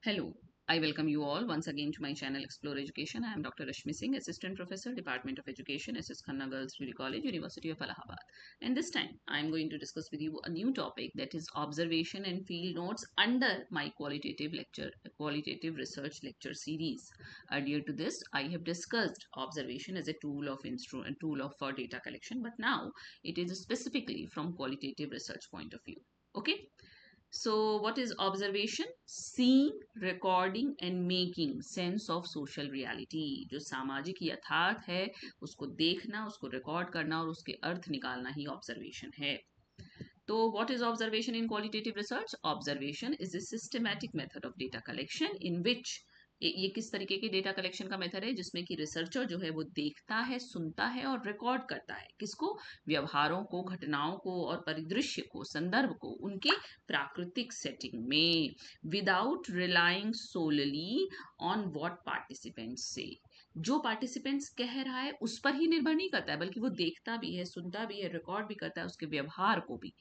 Hello, I welcome you all once again to my channel Explore Education. I am Dr. Rashmi Singh, Assistant Professor, Department of Education, SS Khanna Girls Degree College, University of Allahabad. And this time, I am going to discuss with you a new topic, that is observation and field notes under my qualitative research lecture series. Earlier to this, I have discussed observation as a tool for data collection, but now it is specifically from qualitative research point of view. Okay. So, what is observation? Seeing, recording and making sense of social reality. जो सामाजिक यथार्थ है उसको देखना, उसको record करना और उसके अर्थ निकालना ही ऑब्जर्वेशन है. तो what is observation in qualitative research? Observation is a systematic method of data collection in which ये किस तरीके के डेटा कलेक्शन का मेथड है जिसमें कि रिसर्चर जो है वो देखता है, सुनता है और रिकॉर्ड करता है. किसको? व्यवहारों को, घटनाओं को और परिदृश्य को, संदर्भ को उनके प्राकृतिक सेटिंग में, without relying solely on what participants से. जो पार्टिसिपेंट्स कह रहा है उस पर ही निर्भर नहीं करता है, बल्कि वो देखता भी है, सुनता भी है, रिकॉर्ड भी करता है उसके व्यवहार को भी.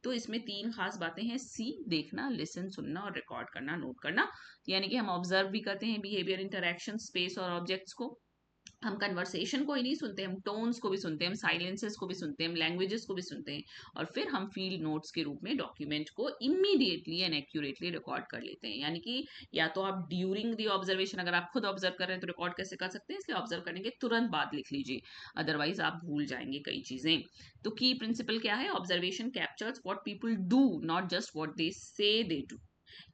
तो इसमें तीन खास बातें हैं: सी देखना, लिसन सुनना और रिकॉर्ड करना, नोट करना. यानी कि हम ऑब्जर्व भी करते हैं बिहेवियर, इंटरेक्शन, स्पेस और ऑब्जेक्ट्स को. हम कन्वर्सेशन को ही नहीं सुनते, हम टोन्स को भी सुनते हैं, हम साइलेंसेस को भी सुनते हैं, हम लैंग्वेजेस को भी सुनते हैं और फिर हम फील्ड नोट्स के रूप में डॉक्यूमेंट को इमीडिएटली एंड एक्यूरेटली रिकॉर्ड कर लेते हैं. यानी कि या तो आप ड्यूरिंग दी ऑब्जर्वेशन, अगर आप खुद ऑब्जर्व कर रहे हैं तो रिकॉर्ड कैसे कर सकते हैं, इसलिए ऑब्जर्व करने के तुरंत बाद लिख लीजिए, अदरवाइज आप भूल जाएंगे कई चीजें. तो की प्रिंसिपल क्या है? Observation captures what people do, not just what they से दे डू.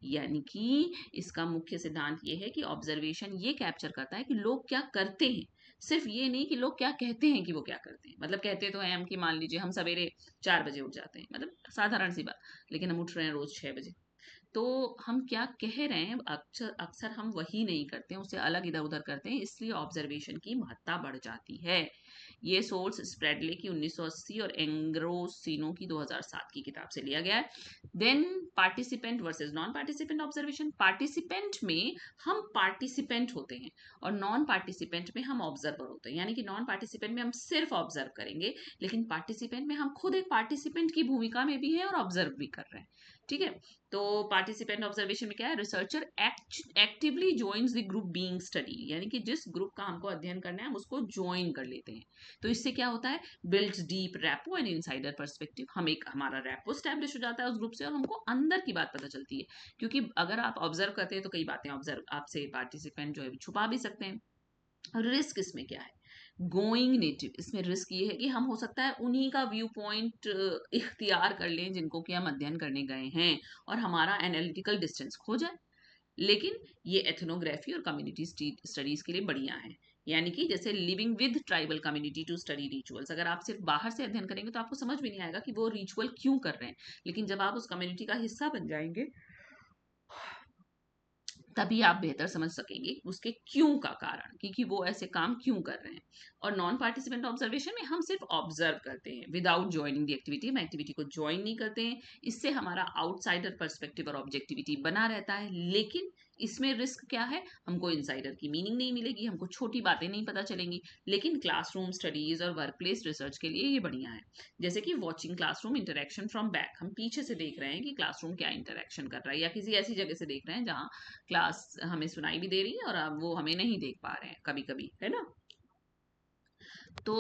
यानी कि इसका मुख्य सिद्धांत ये है कि ऑब्जर्वेशन ये कैप्चर करता है कि लोग क्या करते हैं, सिर्फ ये नहीं कि लोग क्या कहते हैं कि वो क्या करते हैं. मतलब कहते तो हैं हम कि मान लीजिए हम सवेरे 4 बजे उठ जाते हैं, मतलब साधारण सी बात, लेकिन हम उठ रहे हैं रोज 6 बजे. तो हम क्या कह रहे हैं, अक्सर अक्सर हम वही नहीं करते हैं, उससे अलग इधर उधर करते हैं, इसलिए ऑब्जर्वेशन की महत्ता बढ़ जाती है. ये सोर्स स्प्रेडले की 1980 और एंग्रोसिनो की 2007 की किताब से लिया गया है. Then participant versus non participant observation. Participant में हम पार्टिसिपेंट होते हैं और नॉन पार्टिसिपेंट में हम ऑब्जर्वर होते हैं. यानी कि नॉन पार्टिसिपेंट में हम सिर्फ ऑब्जर्व करेंगे, लेकिन पार्टिसिपेंट में हम खुद एक पार्टिसिपेंट की भूमिका में भी हैं और ऑब्जर्व भी कर रहे हैं. ठीक है. तो पार्टिसिपेंट ऑब्जर्वेशन में क्या है? Researcher actively joins the group being study. यानी कि जिस ग्रुप का हमको अध्ययन करना है हम उसको ज्वाइन कर लेते हैं. तो इससे क्या होता है? Builds deep rapport and insider perspective. हमारा रैपो स्टैब्लिश हो जाता है उस ग्रुप से और हमको अंदर की बात पता चलती है. क्योंकि अगर आप ऑब्जर्व करते हैं तो कई बातें ऑब्जर्व आपसे पार्टिसिपेंट जो है छुपा भी सकते हैं. रिस्क इसमें क्या है? Going native. इसमें रिस्क ये है कि हम हो सकता है उन्हीं का व्यू पॉइंट इख्तियार कर लें जिनको कि हम अध्ययन करने गए हैं और हमारा एनालिटिकल डिस्टेंस खो जाए. लेकिन ये एथनोग्राफी और कम्युनिटी स्टडीज के लिए बढ़िया है. यानी कि जैसे living with tribal community to study rituals. अगर आप सिर्फ बाहर से अध्ययन करेंगे तो आपको समझ भी नहीं आएगा कि वो रिचुअल क्यों कर रहे हैं, लेकिन जब आप उस कम्युनिटी का हिस्सा बन जाएंगे तभी आप बेहतर समझ सकेंगे उसके क्यों का कारण, क्योंकि वो ऐसे काम क्यों कर रहे हैं. और नॉन पार्टिसिपेंट ऑब्जर्वेशन में हम सिर्फ ऑब्जर्व करते हैं विदाउट ज्वाइनिंग द एक्टिविटी. हम एक्टिविटी को ज्वाइन नहीं करते हैं. इससे हमारा आउटसाइडर पर्सपेक्टिव और ऑब्जेक्टिविटी बना रहता है. लेकिन इसमें रिस्क क्या है? हमको इनसाइडर की मीनिंग नहीं मिलेगी, हमको छोटी बातें नहीं पता चलेंगी. लेकिन क्लासरूम स्टडीज और वर्क प्लेस रिसर्च के लिए ये बढ़िया है. जैसे कि watching classroom interaction from back. हम पीछे से देख रहे हैं कि क्लासरूम क्या इंटरेक्शन कर रहा है, या किसी ऐसी जगह से देख रहे हैं जहाँ क्लास हमें सुनाई भी दे रही है और अब वो हमें नहीं देख पा रहे हैं कभी कभी, है ना. तो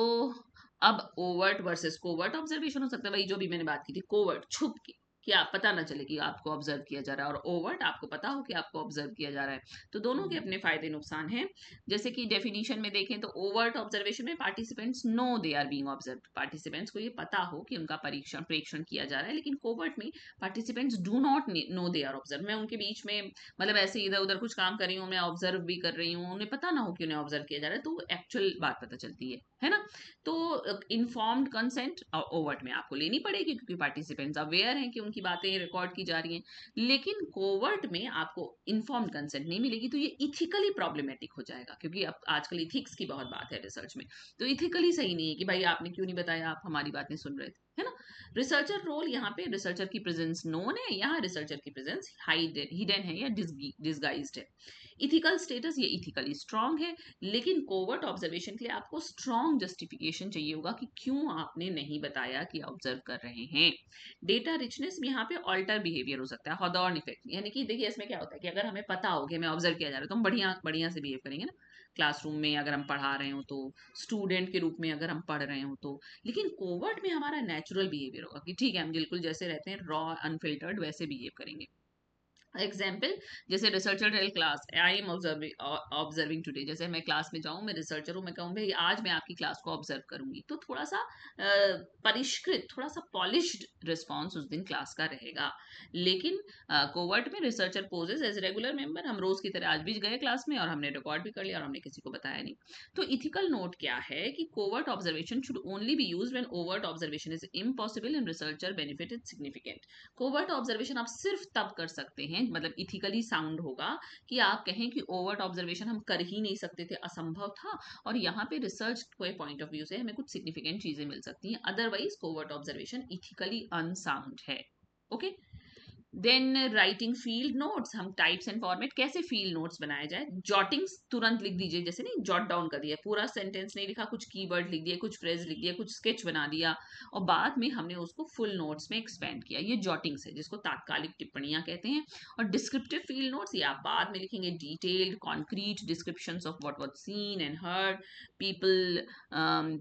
अब ओवर्ट वर्सेस कोवर्ट ऑब्जर्वेशन हो सकता है, वही जो भी मैंने बात की थी, कोवर्ट छुप के कि आप पता ना चले कि आपको ऑब्जर्व किया जा रहा है, और ओवर्ट आपको पता हो कि आपको ऑब्जर्व किया जा रहा है. तो दोनों के अपने फायदे नुकसान हैं. जैसे कि डेफिनेशन में देखें तो ओवर्ट ऑब्जर्वेशन में participants know they are being observe. Participants को ये पता हो कि उनका प्रेक्षण किया जा रहा है. लेकिन कोवर्ट में participants do not know they are observe. मैं उनके बीच में मतलब ऐसे इधर उधर कुछ काम कर रही हूँ, मैं ऑब्जर्व भी कर रही हूँ, उन्हें पता ना हो कि उन्हें ऑब्जर्व किया जा रहा है, तो एक्चुअल बात पता चलती है ना. तो इन्फॉर्म्ड कंसेंट ओवर्ट में आपको लेनी पड़ेगी क्योंकि पार्टिसिपेंट्स अवेयर हैं कि उनकी बातें रिकॉर्ड की जा रही हैं. लेकिन कोवर्ट में आपको इन्फॉर्म्ड कंसेंट नहीं मिलेगी, तो ये इथिकली प्रॉब्लमेटिक हो जाएगा. क्योंकि अब आजकल इथिक्स की बहुत बात है रिसर्च में, तो इथिकली सही नहीं है कि भाई आपने क्यों नहीं बताया, आप हमारी बातें सुन रहे थे, है ना। रिसर्चर रोल, यहाँ पे रिसर्चर की प्रेजेंस नोन है, यहाँ रिसर्चर की प्रेजेंस हिडन है या डिसगाइज्ड है। इथिकल स्टेटस, ये इथिकली स्ट्रांग है, लेकिन कोवर्ट ऑब्जर्वेशन के लिए आपको स्ट्रांग जस्टिफिकेशन चाहिए होगा कि क्यों आपने नहीं बताया कि ऑब्जर्व कर रहे हैं। डेटा रिचनेस में यहाँ पे ऑल्टर बिहेवियर हो सकता है, हॉथॉर्न इफेक्ट, यानी कि देखिए इसमें क्या होता है कि अगर हमें पता हो कि हमें ऑब्जर्व किया जा रहा है तो हम बढ़िया बढ़िया से बिहेव करेंगे ना, क्लासरूम में अगर हम पढ़ा रहे हो तो, स्टूडेंट के रूप में अगर हम पढ़ रहे हो तो। लेकिन कोवर्ट में हमारा नेचुरल बिहेवियर होगा कि ठीक है, हम बिल्कुल जैसे रहते हैं रॉ अनफिल्टर्ड वैसे बिहेव करेंगे। एग्जाम्पल, जैसे researcher tell class I am observing today, जैसे मैं क्लास में जाऊं, मैं रिसर्चर हूं, मैं कहूं भाई आज मैं आपकी क्लास को ऑब्जर्व करूंगी, तो थोड़ा सा परिष्कृत, थोड़ा सा पॉलिश्ड रिस्पॉन्स उस दिन क्लास का रहेगा। लेकिन कोवर्ट में researcher poses as regular member, हम रोज की तरह आज भी गए क्लास में और हमने रिकॉर्ड भी कर लिया और हमने किसी को बताया नहीं। तो इथिकल नोट क्या है कि covert observation should only be used when overt observation is impossible and researcher benefit is significant. Covert observation आप सिर्फ तब कर सकते हैं, मतलब इथिकली साउंड होगा, कि आप कहें कि ओवर्ट ऑब्जर्वेशन हम कर ही नहीं सकते थे, असंभव था, और यहाँ पे रिसर्च के पॉइंट ऑफ व्यू से हमें कुछ सिग्निफिकेंट चीजें मिल सकती हैं, otherwise covert observation ethically unsound है। Okay. Then writing field notes, हम टाइप्स एंड फॉर्मेट, कैसे फील्ड नोट्स बनाया जाए। जॉटिंग्स तुरंत लिख दीजिए, जैसे नहीं जॉट डाउन कर दिया, पूरा सेंटेंस नहीं लिखा, कुछ कीवर्ड लिख दिए, कुछ फ्रेज लिख दिया, कुछ स्केच बना दिया और बाद में हमने उसको फुल नोट्स में एक्सपेंड किया, ये जॉटिंग्स है जिसको तात्कालिक टिप्पणियां कहते हैं। और डिस्क्रिप्टिव फील्ड नोट्स, ये आप बाद में लिखेंगे, detailed concrete descriptions of what was seen and heard, people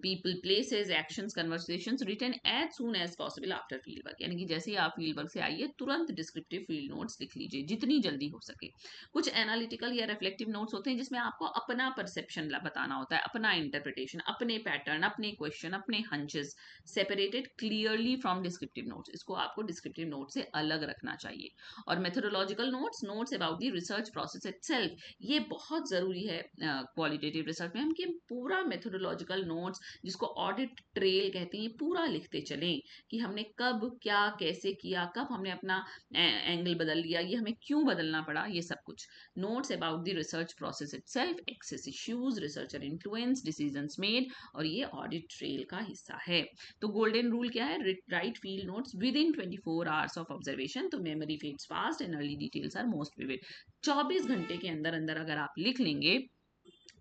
people places actions conversations, written as soon as possible after field work, यानी कि जैसे ही आप फील्ड वर्क से आइए तुरंत डिस्क्रिप्टिव फील्ड नोट्स लिख लीजिए जितनी जल्दी हो सके। कुछ एनालिटिकल या रिफ्लेक्टिव नोट्स होते हैं जिसमें आपको अपना परसेप्शन बताना होता है, अपना इंटरप्रिटेशन, अपने पैटर्न, अपने क्वेश्चन, अपने hunches, separated clearly from descriptive notes, इसको आपको डिस्क्रिप्टिव नोट से अलग रखना चाहिए। और methodological notes, notes about the research process itself, ये बहुत जरूरी है क्वालिटेटिव रिसर्च में, हम कि पूरा मेथोडोलॉजिकल नोट्स, जिसको ऑडिट ट्रेल कहते हैं, पूरा लिखते चलें कि हमने कब क्या कैसे किया, कब हमने अपना एंगल बदल लिया, ये हमें क्यों बदलना पड़ा, ये सब कुछ। Notes about the research process itself, access issues, researcher influence, decisions made, और ये ऑडिट ट्रेल का हिस्सा है। तो गोल्डन रूल क्या है, write field notes within 24 hours of observation, तो memory fades fast and early details are most vivid. 24 घंटे के अंदर अंदर अगर आप लिख लेंगे,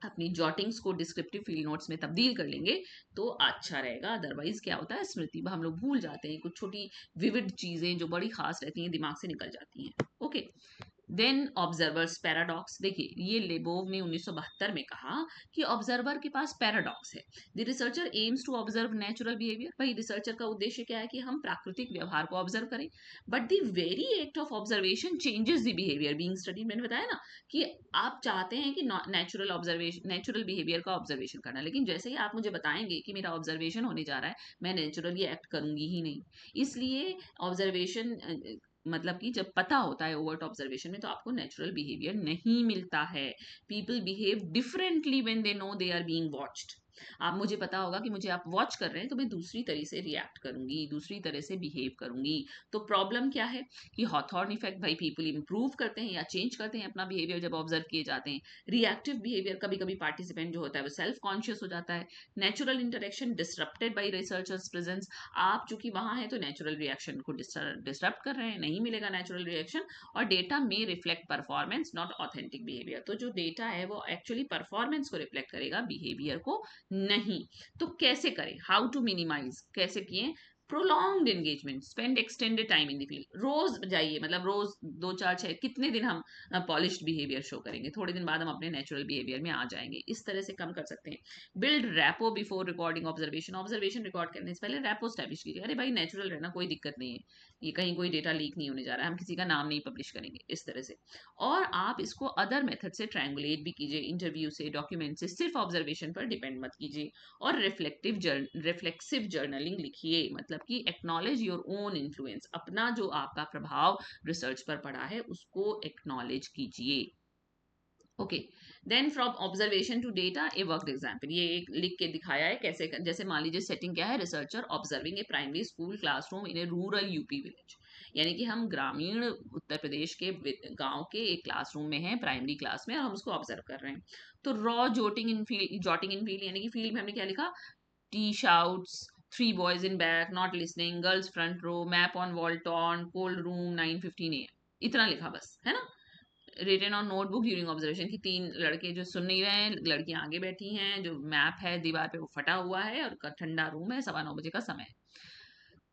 अपनी जॉटिंग्स को डिस्क्रिप्टिव फील्ड नोट्स में तब्दील कर लेंगे तो अच्छा रहेगा। अदरवाइज क्या होता है, स्मृति हम लोग भूल जाते हैं, कुछ छोटी विविड चीजें जो बड़ी खास रहती हैं दिमाग से निकल जाती हैं। ओके। देन ऑब्जर्वर्स पैराडॉक्स, देखिए ये लेबोव ने 1972 में कहा कि ऑब्जर्वर के पास पैराडॉक्स है। The researcher aims to observe natural behaviour, भाई रिसर्चर का उद्देश्य क्या है कि हम प्राकृतिक व्यवहार को ऑब्जर्व करें, but the very act of observation changes the behaviour being studied. मैंने बताया ना कि आप चाहते हैं कि नेचुरल ऑब्जर्वेशन, नेचुरल बिहेवियर का ऑब्जर्वेशन करना, लेकिन जैसे ही आप मुझे बताएंगे कि मेरा ऑब्जर्वेशन होने जा रहा है, मैं नेचुरली एक्ट करूंगी ही नहीं। इसलिए ऑब्जर्वेशन, मतलब कि जब पता होता है ओवर्ट ऑब्जर्वेशन में, तो आपको नेचुरल बिहेवियर नहीं मिलता है। People behave differently when they know they are being watched. आप, मुझे पता होगा कि मुझे आप वॉच कर रहे हैं तो मैं दूसरी तरह से रिएक्ट करूंगी, दूसरी तरह से बिहेव करूंगी। तो प्रॉब्लम क्या है कि हॉथॉर्न इफेक्ट, भाई पीपल इंप्रूव करते हैं या चेंज करते हैं अपना बिहेवियर जब ऑब्जर्व किए जाते हैं। रिएक्टिव बिहेवियर, कभी कभी पार्टिसिपेंट जो होता है वो सेल्फ कॉन्शियस हो जाता है। Natural interaction disrupted by researchers presence, आप चूंकि वहां है तो नेचुरल रिएक्शन को डिसरप्ट कर रहे हैं, नहीं मिलेगा नेचुरल रिएक्शन। और डेटा में reflect performance not authentic behaviour, तो जो डेटा है वो एक्चुअली परफॉर्मेंस को रिफ्लेक्ट करेगा, बिहेवियर को नहीं। तो कैसे करें, हाउ टू मिनिमाइज, कैसे किए, prolonged engagement, spend extended time in the field, रोज जाइए, मतलब रोज 2 4 6 कितने दिन हम पॉलिश्ड बिहेवियर शो करेंगे, थोड़े दिन बाद हम अपने नेचुरल बिहेवियर में आ जाएंगे, इस तरह से कम कर सकते हैं। Build rapport before recording observation, observation record करने से पहले रैपो स्टैब्लिश कीजिए, अरे भाई नेचुरल रहना, कोई दिक्कत नहीं है, ये कहीं कोई डेटा लीक नहीं होने जा रहा है, हम किसी का नाम नहीं पब्लिश करेंगे, इस तरह से। और आप इसको अदर मेथड से ट्रायंगुलेट भी कीजिए, इंटरव्यू से, डॉक्यूमेंट से, सिर्फ ऑब्जर्वेशन पर डिपेंड मत कीजिए। और रिफ्लेक्सिव जर्नलिंग लिखिए, मतलब कि एक्नॉलेज योर ओन इन्फ्लुएंस, अपना जो आपका प्रभाव रिसर्च पर पड़ा है उसको एक्नॉलेज कीजिए। Okay. Then from observation to data, a worked example, ये एक लिख के दिखाया है कैसे, जैसे मान लीजिए सेटिंग क्या है, रिसर्चर ऑब्जर्विंग ए प्राइमरी स्कूल क्लासरूम इन ए रूरल यूपी विलेज, यानी कि हम ग्रामीण उत्तर प्रदेश के गांव के एक क्लासरूम में हैं, प्राइमरी क्लास में, और हम उसको ऑब्जर्व कर रहे हैं। तो रॉ जॉटिंग इन फील्ड, यानी कि फील्ड में हमने क्या लिखा, T shouts 3 boys in back, not listening, girls front row, map on wall torn, cold room 9:15 AM. इतना लिखा बस, है ना? Written on notebook during observation की 3 लड़के जो सुन नहीं रहे हैं, लड़कियां आगे बैठी हैं, जो मैप है दीवार पे वो फटा हुआ है और ठंडा रूम है, 9:15 बजे का समय।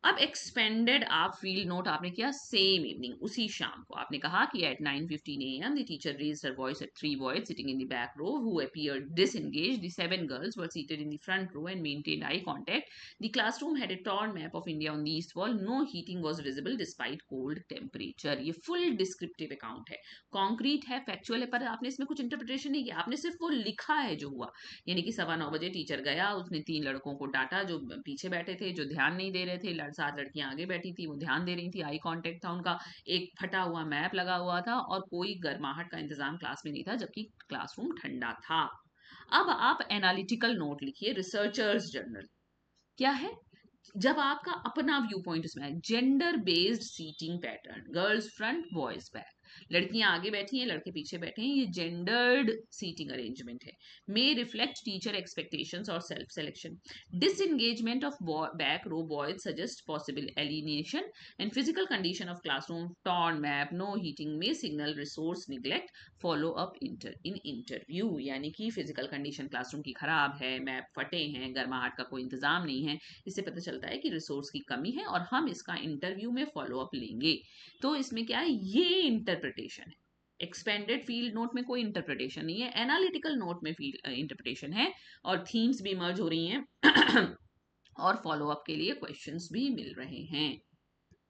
अब एक्सपेंडेड आप फील्ड नोट आपने किया सेम इवनिंग, उसी शाम को आपने कहा कि at 9:15 AM the teacher raised her voice at 3 boys sitting in the back row who appeared disengaged, the 7 girls were seated in the front row and maintained eye contact, the classroom had a torn map of India on the east wall, no heating was visible despite cold temperature। ये full descriptive account है, concrete है, factual है, पर आपने इसमें कुछ interpretation नहीं किया, आपने सिर्फ वो लिखा है जो हुआ। यानी कि 9:15 बजे टीचर गया, उसने 3 लड़कों को डांटा जो पीछे बैठे थे, जो ध्यान नहीं दे रहे थे, 7 लड़कियां आगे बैठी थी, वो ध्यान दे रही थी, आई कांटेक्ट था उनका, एक फटा हुआ मैप लगा हुआ था और कोई गर्माहट का इंतजाम क्लास में नहीं था, जबकि क्लासरूम ठंडा था। अब आप एनालिटिकल नोट लिखिए, रिसर्चर्स जर्नल क्या है, जब आपका अपना व्यू पॉइंट उसमें है, gender based seating pattern, girls front boys back, लड़कियां आगे बैठी हैं, लड़के पीछे बैठे हैं, ये जेंडर्ड सीटिंग अरेंजमेंट है, मे रिफ्लेक्ट टीचर एक्सपेक्टेशंस और self selection, disengagement of back row boys suggest possible alienation and physical condition of classroom torn map, no heating में signal resource neglect, follow up in interview. यानी कि physical condition classroom की खराब है, map फटे हैं, गर्माहट का कोई इंतजाम नहीं है, इससे पता चलता है कि रिसोर्स की कमी है और हम इसका इंटरव्यू में फॉलो अप लेंगे। तो इसमें क्या है, ये इंटरप्रिटेशन है। एक्सपेंडेड फील्ड नोट में कोई इंटरप्रिटेशन नहीं है, एनालिटिकल नोट में फील्ड इंटरप्रिटेशन है और थीम्स भी मर्ज हो रही हैं और फॉलो अप के लिए क्वेश्चंस भी मिल रहे हैं।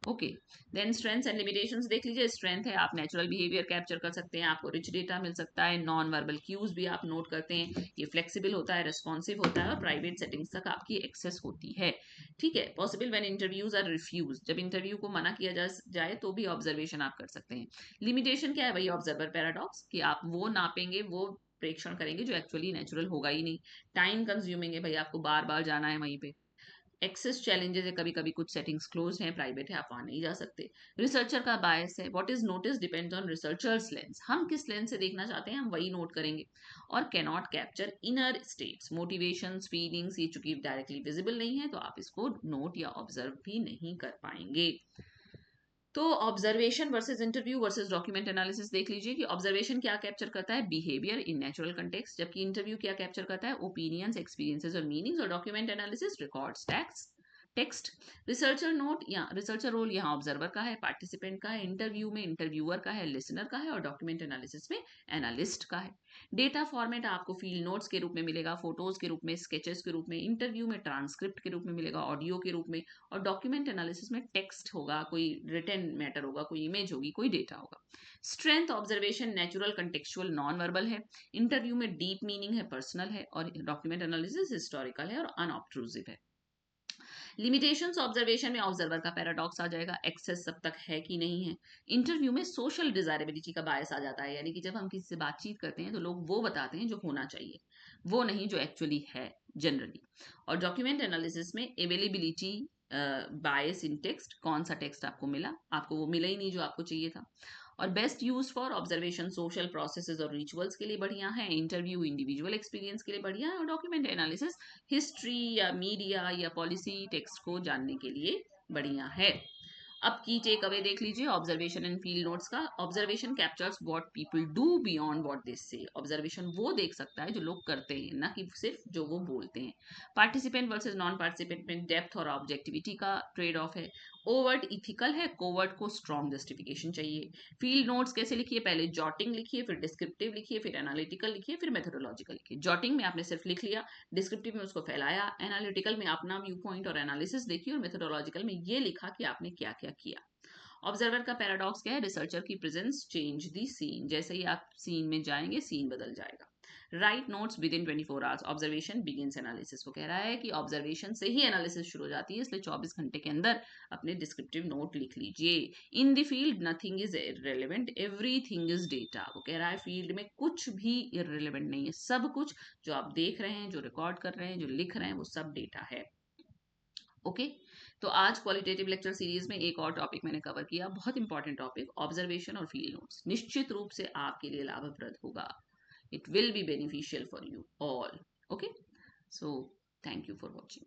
Okay, then strengths and limitations देख लीजिए। स्ट्रेंथ है, आप नेचुरल बिहेवियर कैप्चर कर सकते हैं, आपको रिच डेटा मिल सकता है, नॉन वर्बल क्यूज भी आप नोट करते हैं, ये फ्लेक्सिबल होता है, रिस्पॉन्सिव होता है और प्राइवेट सेटिंग्स तक आपकी एक्सेस होती है। ठीक है, possible when interviews are refuse, जब इंटरव्यू को मना किया जाए तो भी ऑब्जर्वेशन आप कर सकते हैं। लिमिटेशन क्या है भाई, ऑब्जर्वर पैराडॉक्स, कि आप वो नापेंगे, वो प्रेक्षण करेंगे जो एक्चुअली नेचुरल होगा ही नहीं। टाइम कंज्यूमिंग है भाई, आपको बार बार जाना है वहीं पे। एक्सेस चैलेंजेस है, कभी कभी कुछ सेटिंग्स क्लोज हैं, प्राइवेट है, आप वहां नहीं जा सकते। रिसर्चर का बायस है, what is notice depends on researchers lens, हम किस लेंस से देखना चाहते हैं हम वही नोट करेंगे। और cannot capture inner states, motivations, feelings, ये चूंकि डायरेक्टली विजिबल नहीं है तो आप इसको नोट या ऑब्जर्व भी नहीं कर पाएंगे। तो observation versus interview versus document analysis देख लीजिए कि ऑब्जर्वेशन क्या कैप्चर करता है, बिहेवियर इन नेचुरल कंटेक्स्ट, जबकि इंटरव्यू क्या कैप्चर करता है, ओपिनियंस, एक्सपीरियंसेस और मीनिंग्स, और document analysis records, text. Researcher note या रिसर्चर रोल यहाँ ऑब्जर्वर का है, पार्टिसिपेंट का है, इंटरव्यू में इंटरव्यूअर का है, लिसनर का है, और डॉक्यूमेंट एनालिसिस में एनालिस्ट का है। डेटा फॉर्मेट आपको फील्ड नोट्स के रूप में मिलेगा, फोटोज के रूप में, स्केचेस के रूप में, इंटरव्यू में ट्रांसक्रिप्ट के रूप में मिलेगा, ऑडियो के रूप में, और डॉक्यूमेंट एनालिसिस में टेक्स्ट होगा, कोई रिटन मैटर होगा, कोई इमेज होगी, कोई डेटा होगा। Strength observation natural contextual non verbal है, इंटरव्यू में डीप मीनिंग है, पर्सनल है, और डॉक्यूमेंट एनालिसिस हिस्टोरिकल है और अनऑब्ट्रूसिव है। लिमिटेशंस ऑब्जर्वेशन में ऑब्जर्वर का पैराडॉक्स आ जाएगा, एक्सेस सब तक है कि नहीं है। इंटरव्यू में सोशल डिजायरेबिलिटी का बायस आ जाता है, यानी कि जब हम किसी से बातचीत करते हैं तो लोग वो बताते हैं जो होना चाहिए, वो नहीं जो एक्चुअली है जनरली। और डॉक्यूमेंट एनालिसिस में अवेलेबिलिटी बायस इन टेक्स्ट, कौन सा टेक्स्ट आपको मिला, आपको वो मिला ही नहीं जो आपको चाहिए था। और best use for observation social processes और रिचुअल्स के लिए बढ़िया है, इंटरव्यू इंडिविजुअल एक्सपीरियंस के लिए बढ़िया है, और डॉक्यूमेंट एनालिसिस हिस्ट्री या मीडिया या पॉलिसी टेक्स्ट को जानने के लिए बढ़िया है। अब की टेक अवे देख लीजिए ऑब्जर्वेशन एंड फील्ड नोट्स का। Observation captures what people do beyond what they से, ऑब्जर्वेशन वो देख सकता है जो लोग करते हैं, ना कि सिर्फ जो वो बोलते हैं। पार्टिसिपेंट वर्सेस नॉन पार्टिसिपेंट में डेप्थ और ऑब्जेक्टिविटी का ट्रेड ऑफ है। ओवर्ट इथिकल है, कोवर्ट को स्ट्रॉन्ग जस्टिफिकेशन चाहिए। फील्ड नोट्स कैसे लिखिए, पहले जॉटिंग लिखिए, फिर डिस्क्रिप्टिव लिखिए, फिर एनालिटिकल लिखिए, फिर मेथोडोलॉजिकल लिखिए। जॉटिंग में आपने सिर्फ लिख लिया, डिस्क्रिप्टिव में उसको फैलाया, एनालिटिकल में अपना व्यू पॉइंट और एनालिसिस देखिए, और मेथोडोलॉजिकल में ये लिखा कि आपने क्या क्या किया। ऑब्जर्वर का पैराडॉक्स क्या है, रिसर्चर की प्रेजेंस चेंज दी सीन, जैसे ही आप सीन में जाएंगे सीन बदल जाएगा। Right notes within 24 hours, observation begins analysis, वो कह रहा है कि ऑब्जर्वेशन से ही एनालिसिस शुरू हो जाती है, इसलिए 24 घंटे के अंदर अपने डिस्क्रिप्टिव नोट लिख लीजिए। इन the field nothing is irrelevant, everything is data, वो कह रहा है फील्ड में कुछ भी इररिलेवेंट नहीं है, सब कुछ जो आप देख रहे हैं, जो रिकॉर्ड कर रहे हैं, जो लिख रहे हैं, वो सब डेटा है। ओके, तो आज क्वालिटेटिव लेक्चर सीरीज में एक और टॉपिक मैंने कवर किया, बहुत इंपॉर्टेंट टॉपिक, ऑब्जर्वेशन और फील्ड नोट्स, निश्चित रूप से आपके लिए लाभप्रद होगा। It will be beneficial for you all. Okay, so thank you for watching.